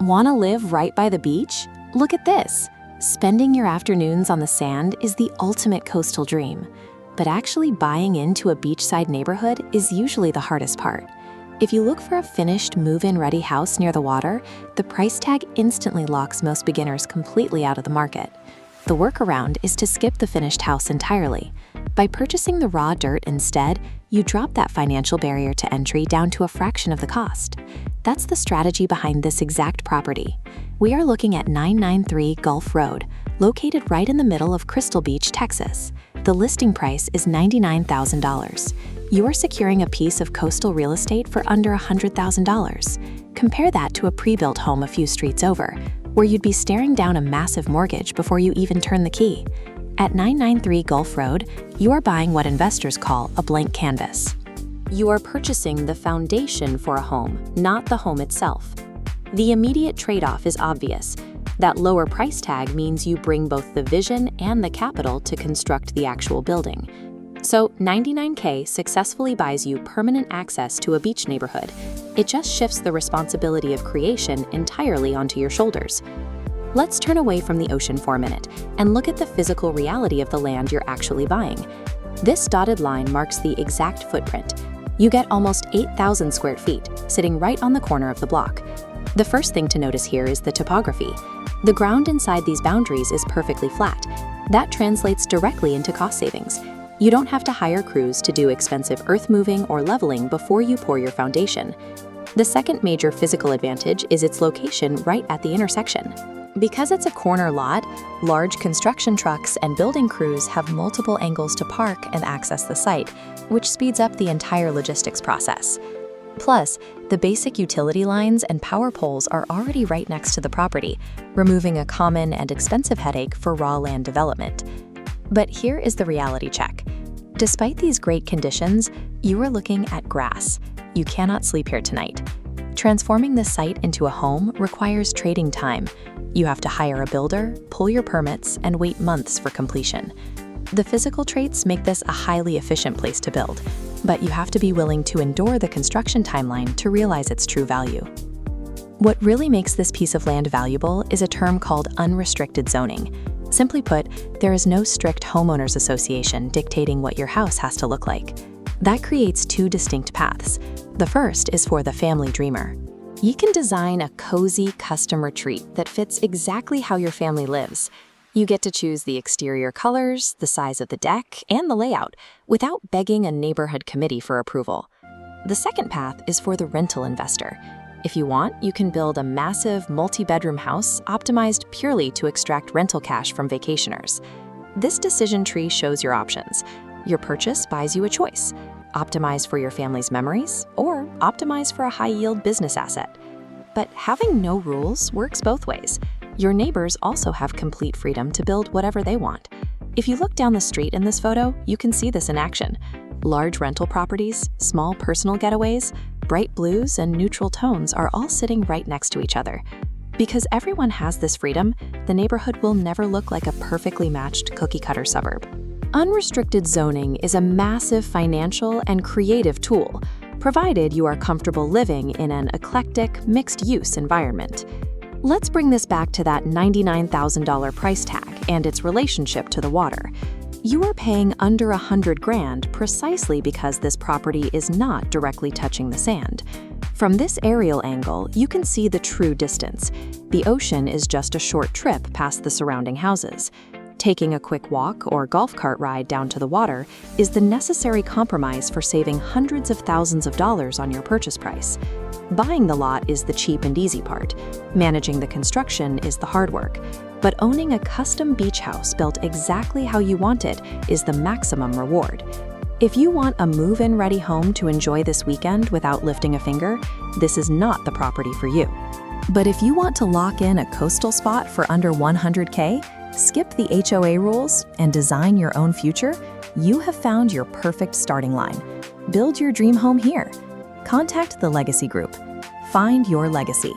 Want to live right by the beach? Look at this. Spending your afternoons on the sand is the ultimate coastal dream. But actually buying into a beachside neighborhood is usually the hardest part. If you look for a finished move-in ready house near the water, the price tag instantly locks most beginners completely out of the market. The workaround is to skip the finished house entirely. By purchasing the raw dirt instead, you drop that financial barrier to entry down to a fraction of the cost. That's the strategy behind this exact property. We are looking at 993 Gulf Road, located right in the middle of Crystal Beach, Texas. The listing price is $99,000. You are securing a piece of coastal real estate for under $100,000. Compare that to a pre-built home a few streets over, where you'd be staring down a massive mortgage before you even turn the key. At 993 Gulf Road, you are buying what investors call a blank canvas. You are purchasing the foundation for a home, not the home itself. The immediate trade-off is obvious. That lower price tag means you bring both the vision and the capital to construct the actual building. So $99K successfully buys you permanent access to a beach neighborhood. It just shifts the responsibility of creation entirely onto your shoulders. Let's turn away from the ocean for a minute and look at the physical reality of the land you're actually buying. This dotted line marks the exact footprint. You get almost 8,000 square feet, sitting right on the corner of the block. The first thing to notice here is the topography. The ground inside these boundaries is perfectly flat. That translates directly into cost savings. You don't have to hire crews to do expensive earth moving or leveling before you pour your foundation. The second major physical advantage is its location right at the intersection. Because it's a corner lot, large construction trucks and building crews have multiple angles to park and access the site, which speeds up the entire logistics process. Plus, the basic utility lines and power poles are already right next to the property, removing a common and expensive headache for raw land development. But here is the reality check. Despite these great conditions, you are looking at grass. You cannot sleep here tonight. Transforming this site into a home requires trading time. You have to hire a builder, pull your permits, and wait months for completion. The physical traits make this a highly efficient place to build, but you have to be willing to endure the construction timeline to realize its true value. What really makes this piece of land valuable is a term called unrestricted zoning. Simply put, there is no strict homeowners association dictating what your house has to look like. That creates two distinct paths. The first is for the family dreamer. You can design a cozy custom retreat that fits exactly how your family lives. You get to choose the exterior colors, the size of the deck, and the layout without begging a neighborhood committee for approval. The second path is for the rental investor. If you want, you can build a massive multi-bedroom house optimized purely to extract rental cash from vacationers. This decision tree shows your options. Your purchase buys you a choice: optimize for your family's memories or optimize for a high-yield business asset. But having no rules works both ways. Your neighbors also have complete freedom to build whatever they want. If you look down the street in this photo, you can see this in action. Large rental properties, small personal getaways, bright blues, and neutral tones are all sitting right next to each other. Because everyone has this freedom, the neighborhood will never look like a perfectly matched cookie-cutter suburb. Unrestricted zoning is a massive financial and creative tool, provided you are comfortable living in an eclectic, mixed-use environment. Let's bring this back to that $99,000 price tag and its relationship to the water. You are paying under $100,000 precisely because this property is not directly touching the sand. From this aerial angle, you can see the true distance. The ocean is just a short trip past the surrounding houses. Taking a quick walk or golf cart ride down to the water is the necessary compromise for saving hundreds of thousands of dollars on your purchase price. Buying the lot is the cheap and easy part. Managing the construction is the hard work. But owning a custom beach house built exactly how you want it is the maximum reward. If you want a move-in ready home to enjoy this weekend without lifting a finger, this is not the property for you. But if you want to lock in a coastal spot for under $100K, skip the HOA rules, and design your own future, you have found your perfect starting line. Build your dream home here. Contact the Legacy Group. Find your legacy.